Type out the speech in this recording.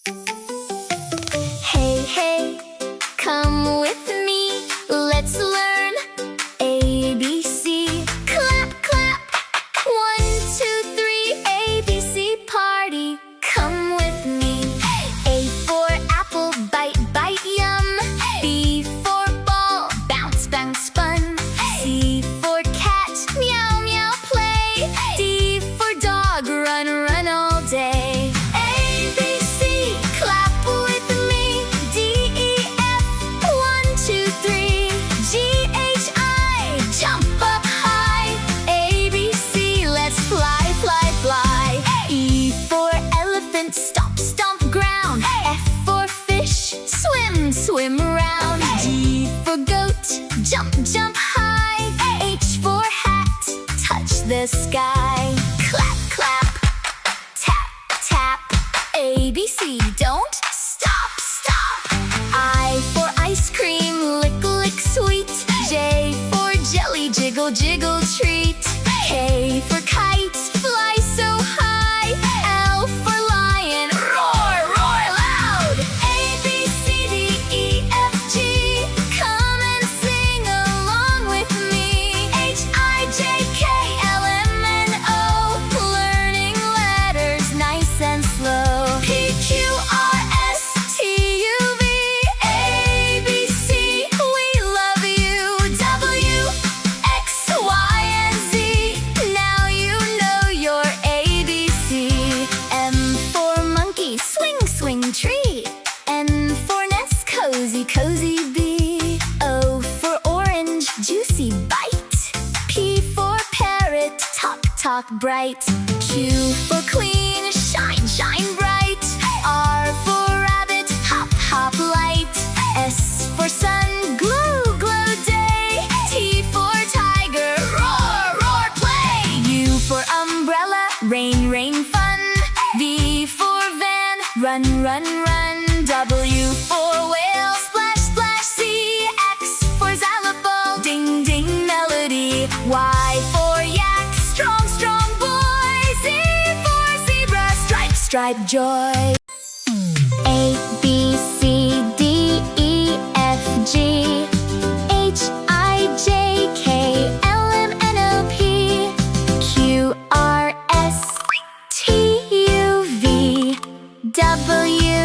Hey, hey, come with me, let's learn ABC. Clap, clap, 1, 2, 3, ABC party. Come with me. A for apple, bite, bite, yum. B for ball, bounce, bounce, fun. C for cat, meow, meow, play. D for dog, run, run all day. A, B, C, clap with me. D, E, F, 1, 2, 3. G, H, I, jump up high. A, B, C, let's fly, fly, fly. E for elephant, stomp, stomp ground. F for fish, swim, swim round. G for goat, jump, jump high. H for hat, touch the sky. Clap, clap, tap, tap. A, B, C, don't stop, stop. I for ice cream, lick, lick, sweet. J for jelly, jiggle, jiggle, treat. K for kite, fly so high. L for lion, roar, roar loud. A, B, C, D, E, F, G, come and sing along with me. H, I, J, K, L, M, N, O, learning letters nice and slow. P, Q, R, S, T, U, V, A, B, C, we love you. W, X, Y, and Z, now you know your ABC. M for monkey, swing, swing, tree. N for nest, cozy, cozy bee. O for orange, juicy bite. P for parrot, talk, talk bright. Q for queen, shine, shine bright. R for rabbit, hop, hop light. S for sun, glow, glow day. T for tiger, roar, roar play. U for umbrella, rain, rain fun. V for van, run, run, run. W for whale, splash, splash, sea. X for xylophone, ding, ding melody. Y for yak, strong, strong boy. Z for zebra, stripe, stripe joy. A, B, C, D, E, F, G, H, I, J, K, L, M, N, O, P, Q, R, S, T, U, V, W,